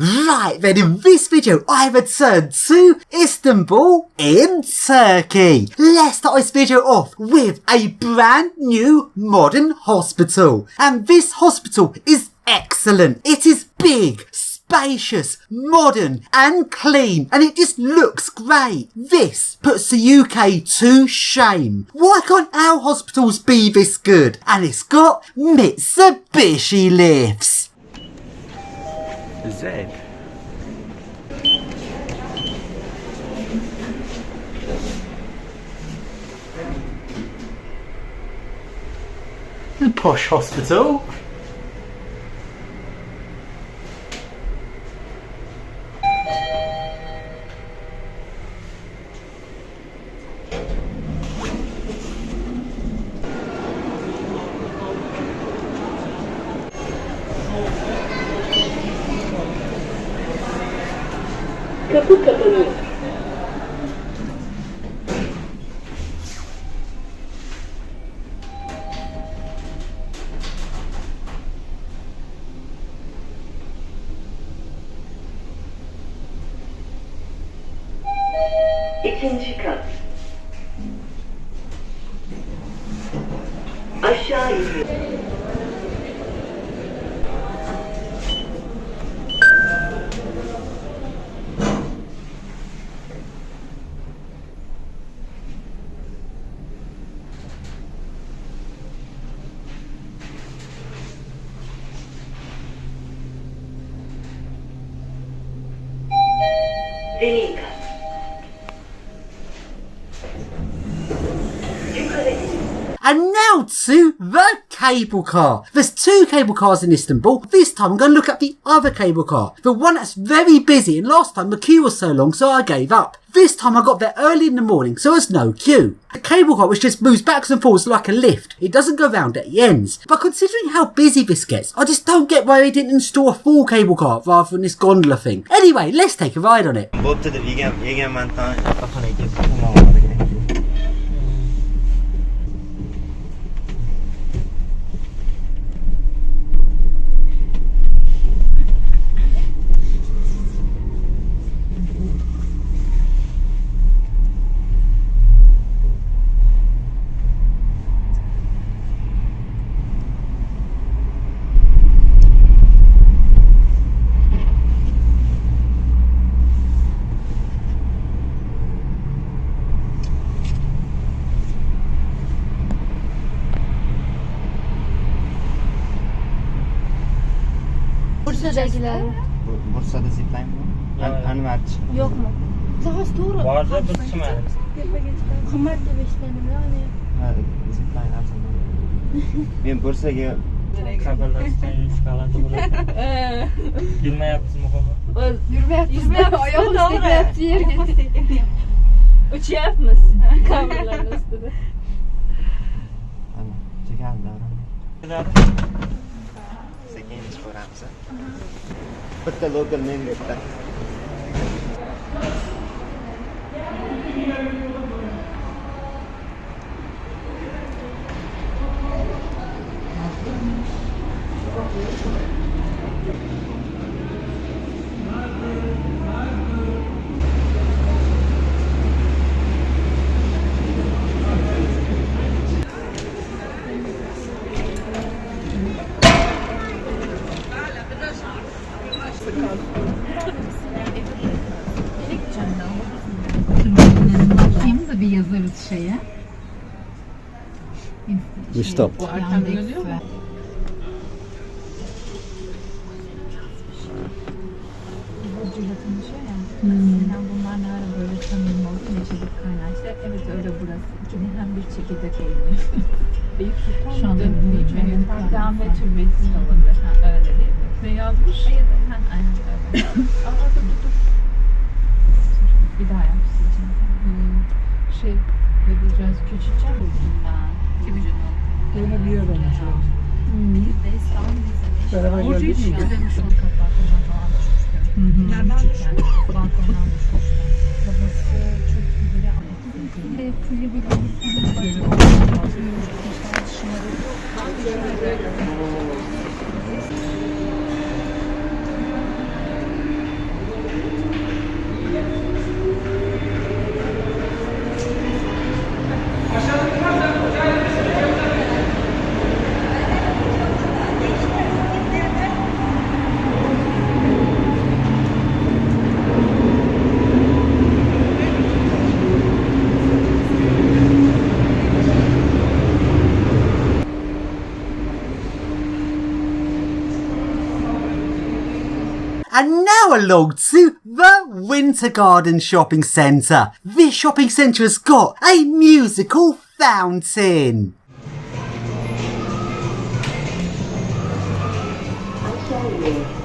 Right then, in this video I returned to Istanbul in Turkey. Let's start this video off with a brand new modern hospital. And this hospital is excellent. It is big, spacious, modern and clean, and it just looks great. This puts the UK to shame. Why can't our hospitals be this good? And it's got Mitsubishi lifts. Zed. The posh hospital. Kapı kapanıyor. İkinci kat. Aşağı iniyor. Zemin kat. And now to the cable car. There's two cable cars in Istanbul. This time I'm going to look at the other cable car. The one that's very busy, and last time the queue was so long so I gave up. This time I got there early in the morning so there's no queue. The cable car which just moves backwards and forwards like a lift. It doesn't go round at the ends. But considering how busy this gets, I just don't get why they didn't install a full cable car rather than this gondola thing. Anyway, let's take a ride on it. Bursa'dakiler. Bursa'da zipline mi? Hani var? Yok mu? Savaş doğru. Vardı bir kısım yani. Kamer de beşlerim yani. Ha, zipline arzum. Ben Bursa'ya Kabarlar isteyen şukalarda burada. Yürüme yaptım o konu. Yürüme yaptı. Ayağı üstüne yaptı yer getirdi. Uç yapmasın. Kamerların üstüne. Tamam. Çekelim de Sekiz foramsa. Bitta local name bitta. Bakayım da bir yazarız şeye. Stop. Yandex. Burcu'yla tanışıyor ya. Eskiden bunlar ne ara böyle samimi oldu, yaşadık kaynaştı. Evet öyle burası. Çünkü hem bir çekirdek eğimi. Büyük Sultan Şu anda büyük büyük Sultan ve türbesi olabilir. Ha, öyle diyebiliriz. Ne yazmış? Hayır, aynen öyle. Bir daha yap sizce. Şey, ne diyeceğiz? Küçükçe buldum ben. Kibucu'nun. Öyle bir yer olmuş. Orada hiç Demiş onu kapatmadan falan düşmüştüm. Nereden Yani balkondan düşmüştüm. Babası çok güzel anlattı. Fulü bir And now along to the Winter Garden Shopping Centre. This shopping centre has got a musical fountain. Antalya.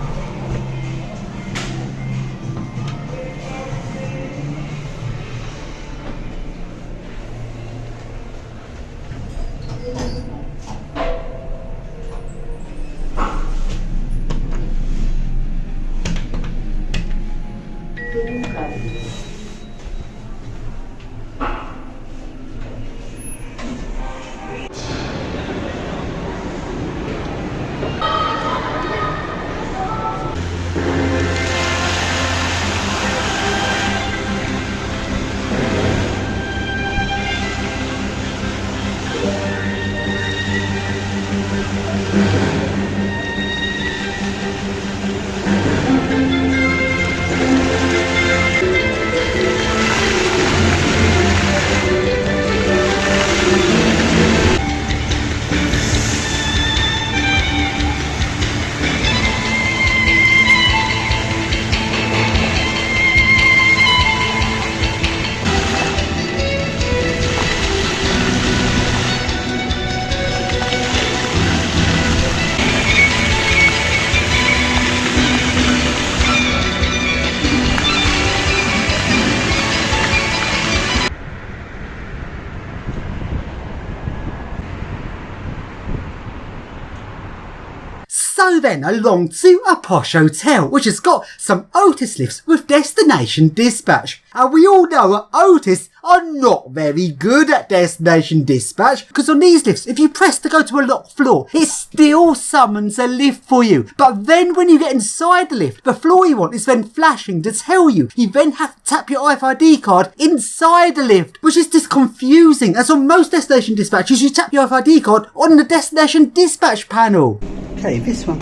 So then along to a posh hotel, which has got some Otis lifts with destination dispatch. And we all know that Otis are not very good at destination dispatch, because on these lifts, if you press to go to a locked floor, it still summons a lift for you. But then when you get inside the lift, the floor you want is then flashing to tell you. You then have to tap your RFID card inside the lift, which is just confusing, as on most destination dispatches, you tap your RFID card on the destination dispatch panel. Okay, this one.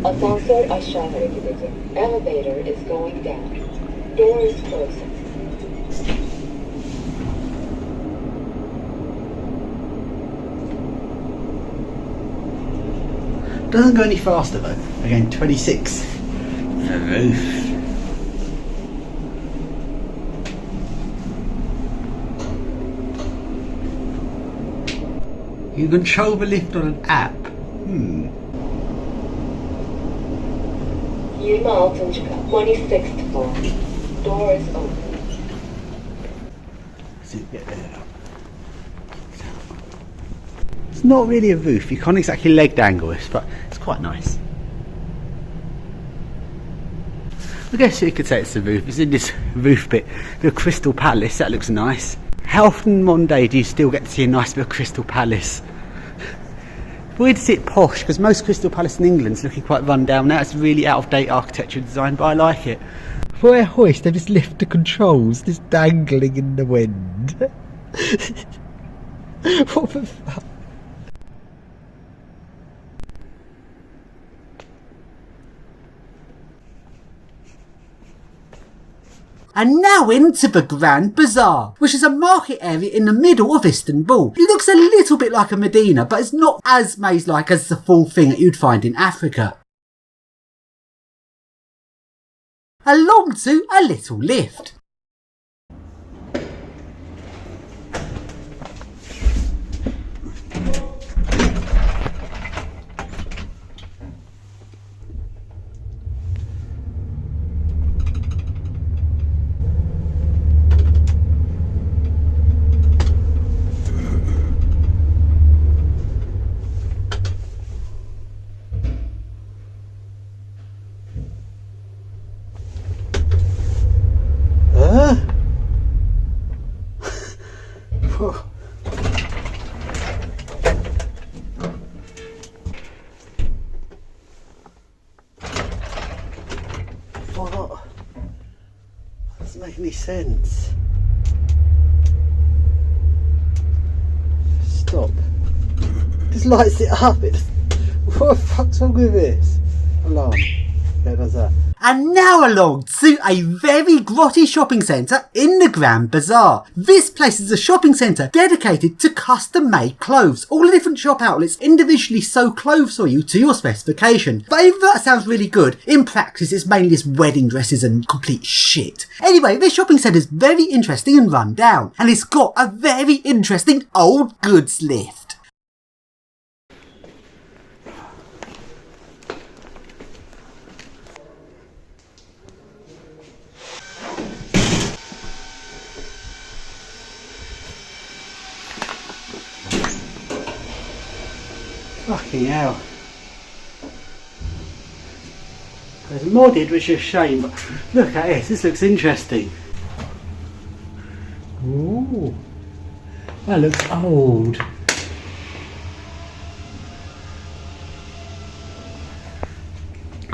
Asansör aşağıya gidecek. Elevator is going down. Doors closing. Doesn't go any faster though. Again, 26. The roof. You control the lift on an app. 26. kat. 26th floor. Doors open. See, get there. It's not really a roof. You can't exactly leg dangle this, but it's quite nice. I guess you could say it's a roof. It's in this roof bit, the Crystal Palace. That looks nice. How often one day do you still get to see a nice bit of Crystal Palace? Weird to see it posh, because most Crystal Palace in England's looking quite run down now. It's really out of date architecture design, but I like it. For a hoist, they just lift the controls, just dangling in the wind. What the fuck? And now into the Grand Bazaar, which is a market area in the middle of Istanbul. It looks a little bit like a Medina, but it's not as maze-like as the full thing that you'd find in Africa. Along to a little lift. What? Doesn't make any sense. Stop. Just lights it up. What the fuck's wrong with this? Alarm. Where was that? And now along to a very grotty shopping centre in the Grand Bazaar. This place is a shopping centre dedicated to custom-made clothes. All the different shop outlets individually sew clothes for you to your specification. But if that sounds really good, in practice it's mainly just wedding dresses and complete shit. Anyway, this shopping centre is very interesting and run down, and it's got a very interesting old goods lift. Fucking hell. There's modded, which is a shame, but look at this looks interesting. Ooh, that looks old.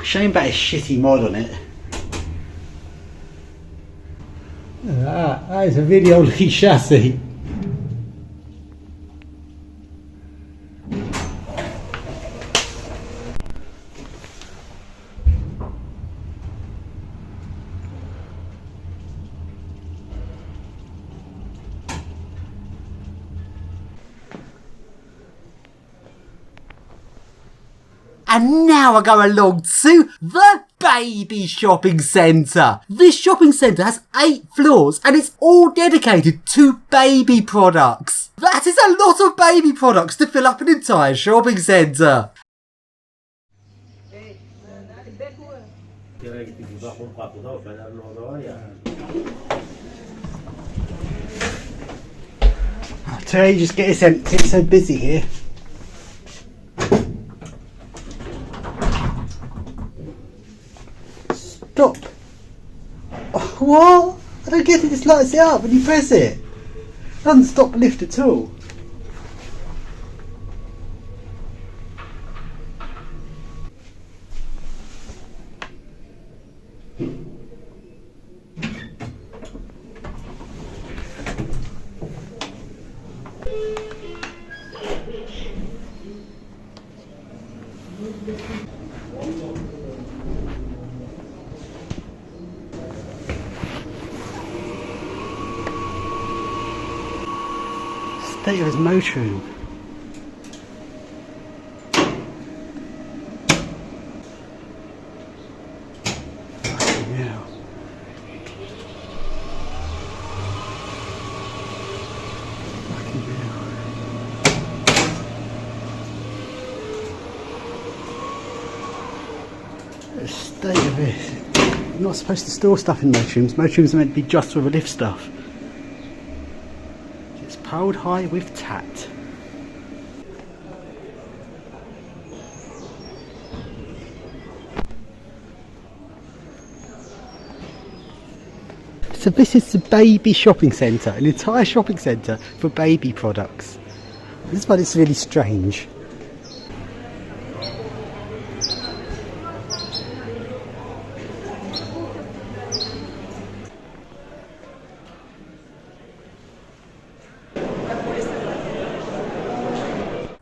Shame about his shitty mod on it. Look at that, that is a really old chassis. And now I go along to the baby shopping centre. This shopping centre has 8 floors and it's all dedicated to baby products. That is a lot of baby products to fill up an entire shopping centre. I tell you, just get this empty, it's so busy here. Stop! Oh, what? I don't get it, this lights it up when you press it. It doesn't stop the lift at all. State of his motor room. Fucking hell. Fucking hell. The state of this. You're not supposed to store stuff in motor rooms. Motor rooms are meant to be just for the lift stuff. It's piled high with tat. So this is the baby shopping centre, an entire shopping centre for baby products. This one is really strange.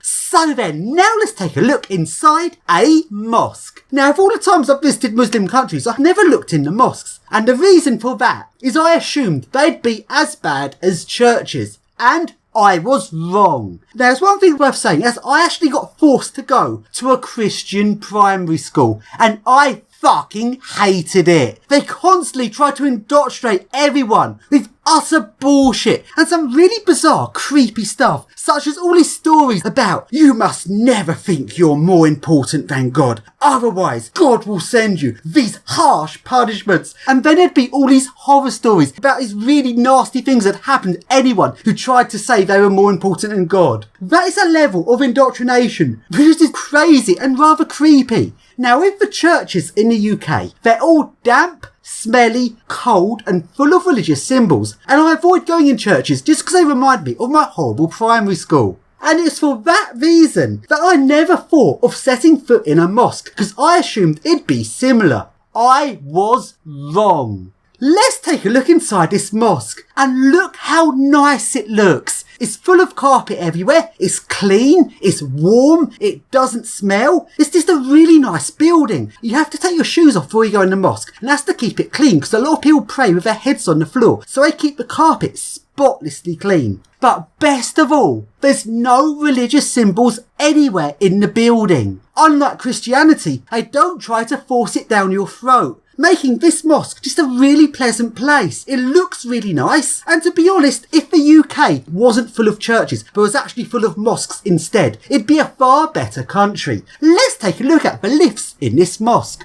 So then, now let's take a look inside a mosque. Now, of all the times I've visited Muslim countries, I've never looked in the mosques. And the reason for that is I assumed they'd be as bad as churches. And I was wrong. Now, there's one thing worth saying, as I actually got forced to go to a Christian primary school. And I fucking hated it. They constantly tried to indoctrinate everyone with utter bullshit and some really bizarre, creepy stuff, such as all these stories about you must never think you're more important than God, otherwise God will send you these harsh punishments. And then there'd be all these horror stories about these really nasty things that happened to anyone who tried to say they were more important than God. That is a level of indoctrination which is crazy and rather creepy. Now, with the churches in the UK, they're all damp, smelly, cold and full of religious symbols, and I avoid going in churches just because they remind me of my horrible primary school. And it's for that reason that I never thought of setting foot in a mosque, because I assumed it'd be similar. I was wrong. Let's take a look inside this mosque and look how nice it looks. It's full of carpet everywhere, it's clean, it's warm, it doesn't smell. It's just a really nice building. You have to take your shoes off before you go in the mosque, and that's to keep it clean because a lot of people pray with their heads on the floor, so they keep the carpet spotlessly clean. But best of all, there's no religious symbols anywhere in the building. Unlike Christianity, they don't try to force it down your throat, making this mosque just a really pleasant place. It looks really nice, and to be honest, if the UK wasn't full of churches but was actually full of mosques instead, it'd be a far better country. Let's take a look at the lifts in this mosque.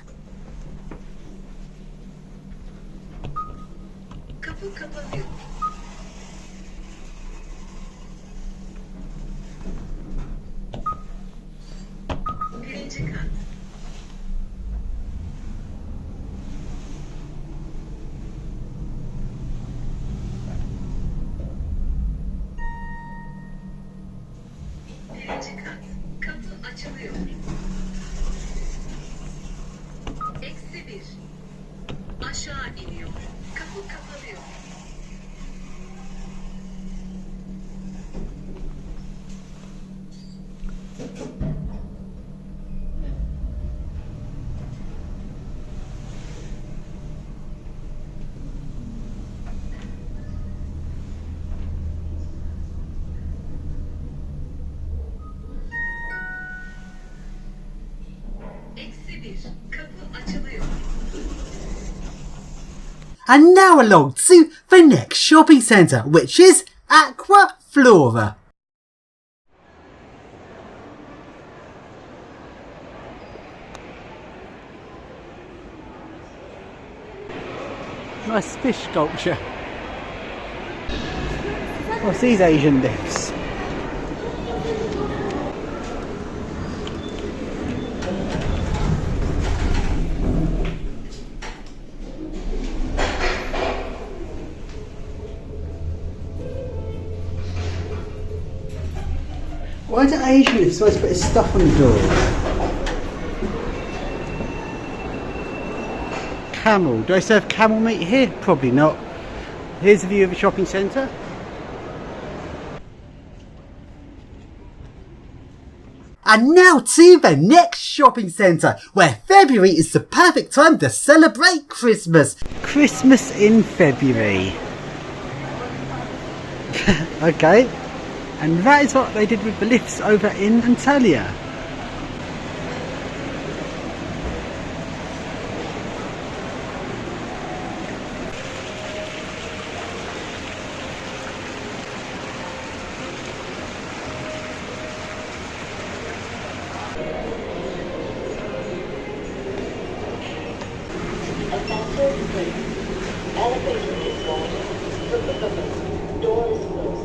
And now along to the next shopping centre, which is Aqua Flora. Nice fish sculpture. What's these Asian lifts? Why do Asian lifts always put his stuff on the door? Camel. Do they serve camel meat here? Probably not. Here's a view of the shopping centre. And now to the next shopping centre, where February is the perfect time to celebrate Christmas. Christmas in February. Okay. And that is what they did with the lifts over in Antalya. Elevator is going. Door is closed.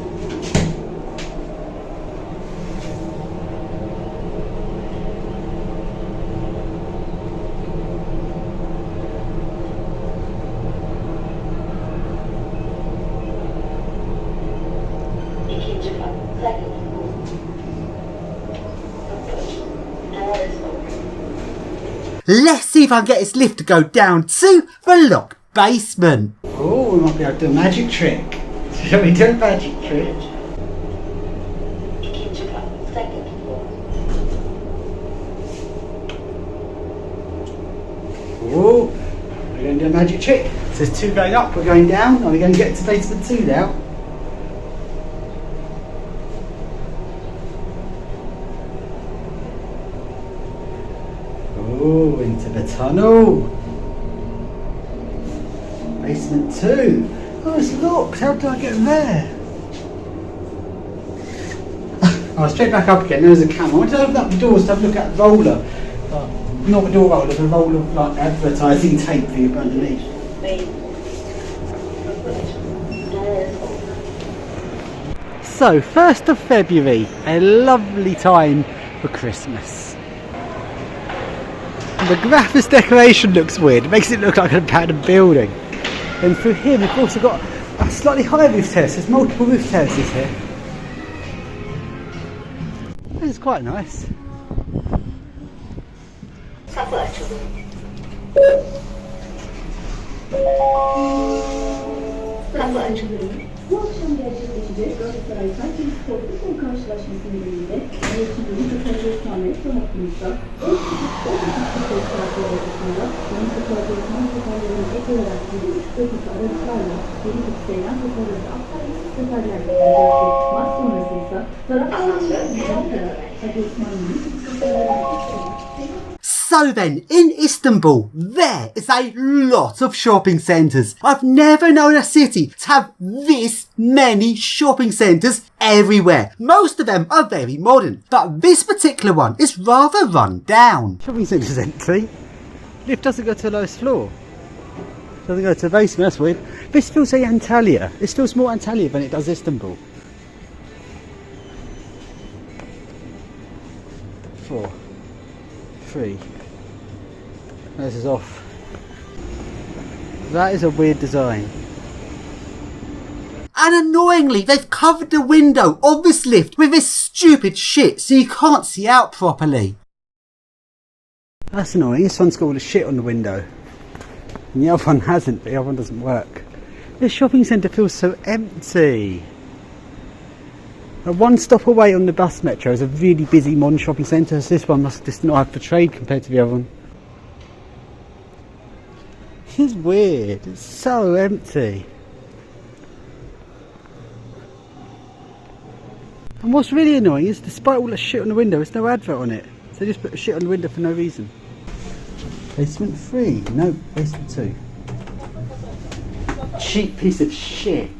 İkinci kat. Second floor. Approach. Door is open. Let's see if I can get this lift to go down to the locked basement. Oh, we might be able to do a magic trick. Shall we do a magic trick? İkinci kat. Second floor. Oh, we're going to do a magic trick. So there's two going up, we're going down. Are we going to get to basement 2 now? Oh, into the tunnel. Basement 2. Oh, it's locked. How do I get there? Oh, straight back up again. There's a camera. I want to open up the doors to have a look at the roller. Not the door roller, the roll of like advertising tape for you underneath. So, 1st of February, a lovely time for Christmas. The Graphis decoration looks weird. It makes it look like an abandoned building. And through here we've also got a slightly higher roof terrace. There's multiple roof terraces here. It's quite nice. Sırası açılıyor. Bu akşam gerçekleşecek Galatasaray Kayseri Spor futbol karşılaşması nedeniyle yöneticilerin Katarı İstanbul hakkımızda 10.30 saati arasında yeni Katarı İstanbul seferlerinin ek olarak 7.5 dakika aralıklarla geri seyreden seferlerde aktarmış seferler yapılacaktır. Maç sonrası ise taraftarların Antalya'da Katarı İstanbul'un seferlerinin So then, in Istanbul, there is a lot of shopping centres. I've never known a city to have this many shopping centres everywhere. Most of them are very modern, but this particular one is rather run down. Shopping centre's empty. Lift doesn't go to the lowest floor. Doesn't go to the basement, that's weird. This feels like Antalya. It feels more Antalya than it does Istanbul. 4, 3. This is off. That is a weird design. And annoyingly, they've covered the window of this lift with this stupid shit so you can't see out properly. That's annoying. This one's got all the shit on the window. And the other one hasn't, but the other one doesn't work. This shopping centre feels so empty. One stop away on the bus metro is a really busy modern shopping centre, so this one must just not have the trade compared to the other one. It's weird, it's so empty. And what's really annoying is, despite all the shit on the window, there's no advert on it. So they just put the shit on the window for no reason. Basement 3, no, basement 2. Cheap piece of shit.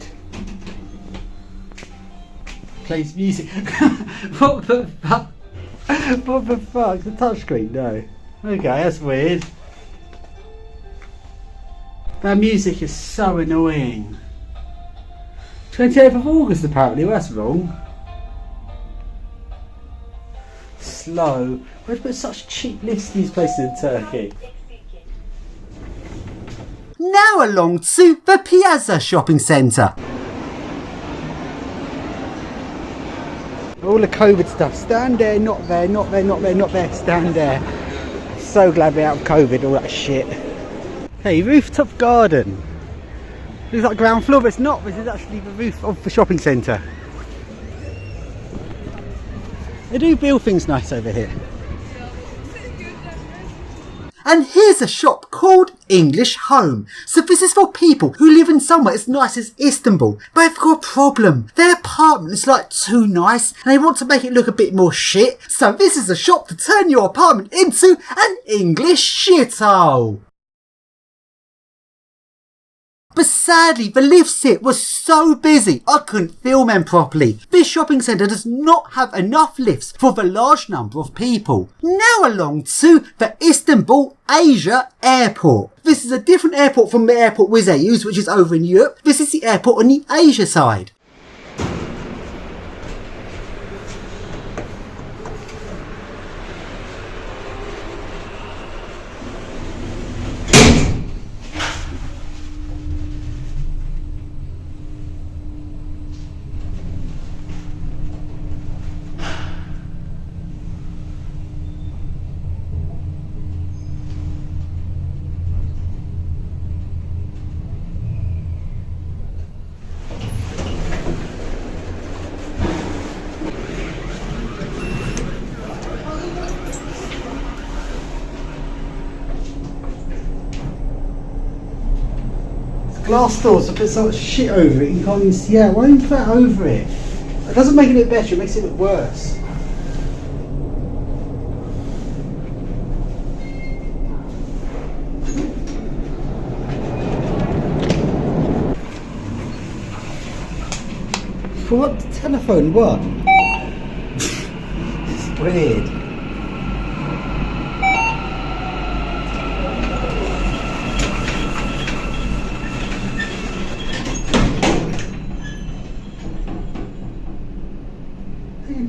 Plays music. What the fuck? What the fuck? The touchscreen? No. Okay, that's weird. That music is so annoying. 28th of August apparently, well, that's wrong. Slow. Why'd you put such cheap lifts in these places in Turkey? Now along to the Piazza shopping centre. All the COVID stuff. Stand there, not there, not there, not there, not there. Stand there. So glad we're out of COVID, all that shit. Hey, rooftop garden. Looks like ground floor, but it's not. This is actually the roof of the shopping centre. They do build things nice over here. And here's a shop called English Home. So this is for people who live in somewhere as nice as Istanbul, but they've got a problem. Their apartment is like too nice and they want to make it look a bit more shit. So this is a shop to turn your apartment into an English shithole. But sadly, the lifts here was so busy I couldn't film them properly. This shopping centre does not have enough lifts for the large number of people. Now along to the Istanbul Asia Airport. This is a different airport from the airport Wizz Air use, which is over in Europe. This is the airport on the Asia side. Glass doors, I put so much shit over it, you can't even see out. Why don't you put that over it? It doesn't make it look better, it makes it look worse. What? Telephone, what? It's weird.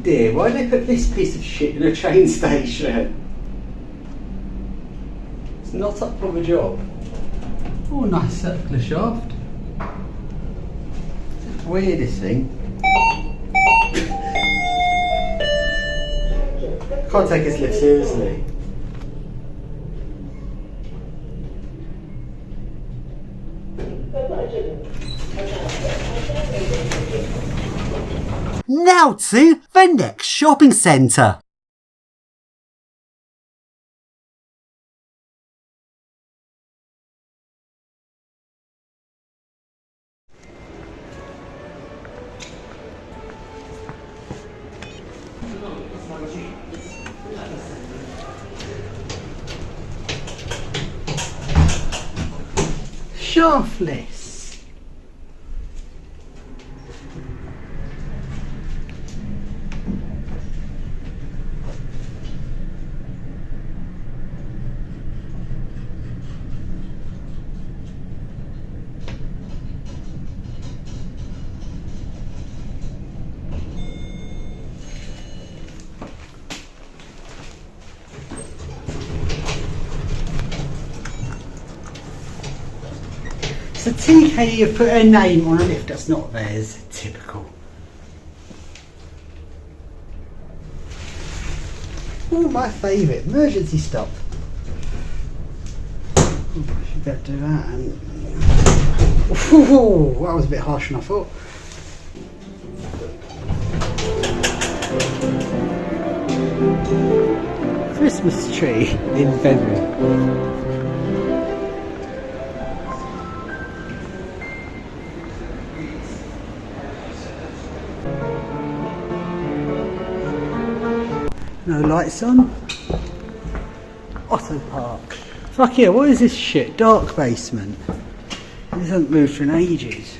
Dear, why did they put this piece of shit in a train station? It's not up for the job. Oh, nice circular shaft. It's the weirdest thing. Can't take his lift seriously. Now to the next shopping centre. Shaftless. So TK have put her name on a lift that's not theirs. Typical. Oh, my favourite, emergency stop. Oh, I should better do that. And... oh, that was a bit harsh than I thought. Christmas tree in February. No lights on. Auto park. Fuck yeah, what is this shit? Dark basement. This hasn't moved for ages.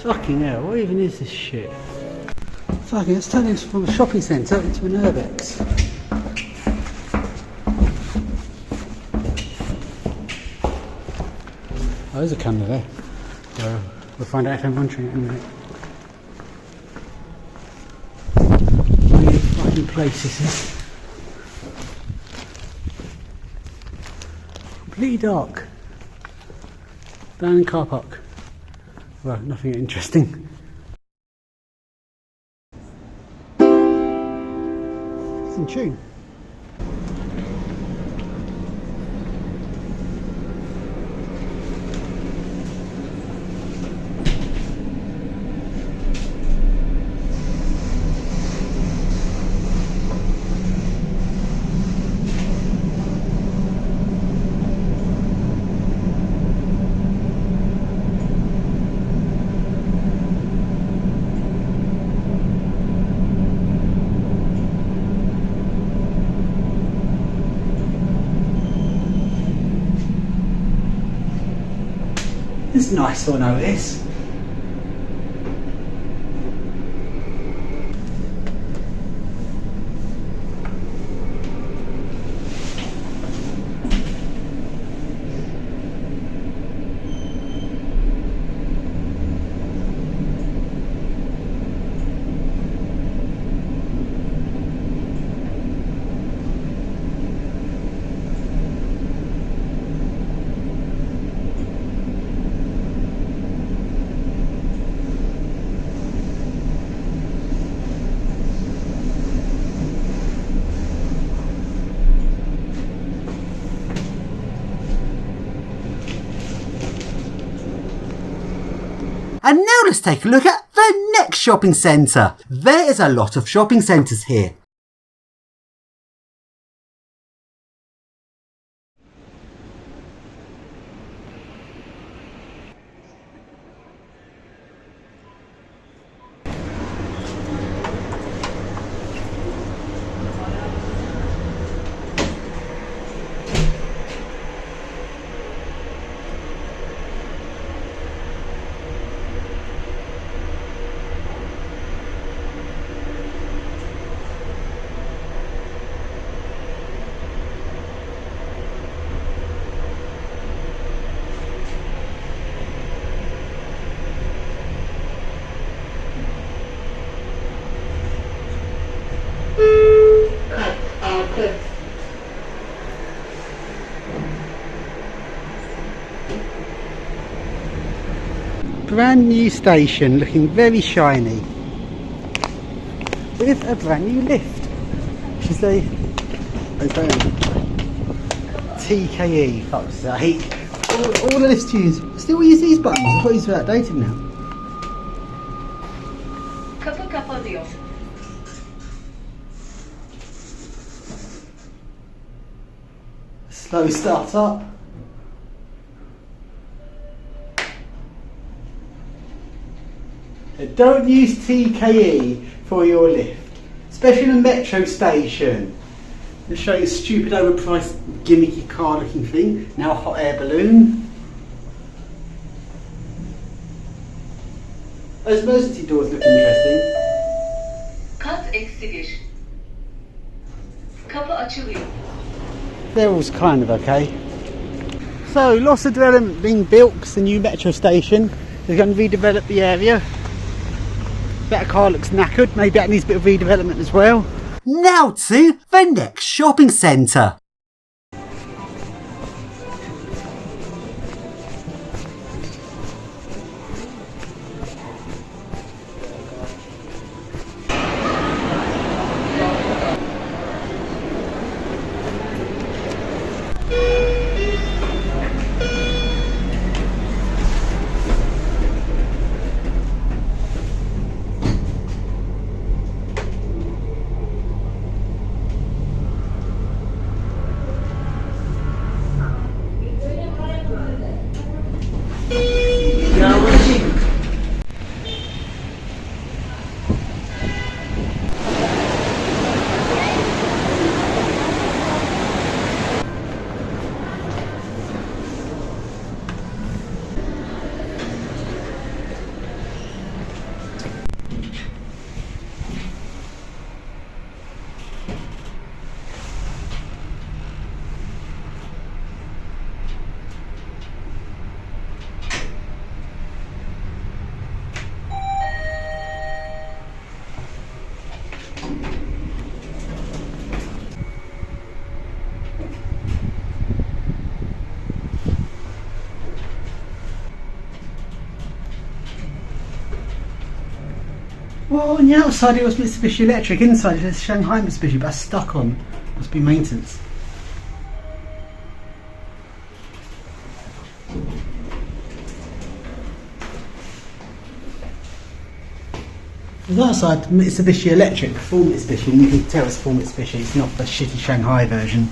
Fucking hell, what even is this shit? Fucking, it's turning from a shopping centre into an URBEX. Oh, there's a camera there. So we'll find out if I'm monitoring it in a minute. What a fucking place this is. Completely dark. Down car park. Well, nothing interesting. It's in tune. It's nice to notice. And now let's take a look at the next shopping centre. There is a lot of shopping centres here. Brand new station, looking very shiny, with a brand new lift, which is a TKE, fuck's sake. all the lifts use. Still use these buttons. I thought these were outdated now. Kapı kapanıyor. Slow start up. Don't use TKE for your lift, especially in a metro station. They'll show you a stupid overpriced gimmicky car looking thing, now a hot air balloon. Those emergency doors look interesting. Kat -1. Kapı açılıyor. They're all kind of okay. So, lots of development being built because the new metro station is going to redevelop the area. That car looks knackered, maybe that needs a bit of redevelopment as well. Now to the next shopping centre. Well, on the outside it was Mitsubishi Electric, inside it says Shanghai Mitsubishi, but that's stuck on. Must be maintenance. On the outside Mitsubishi Electric, full Mitsubishi, and you can tell it's full Mitsubishi, it's not the shitty Shanghai version.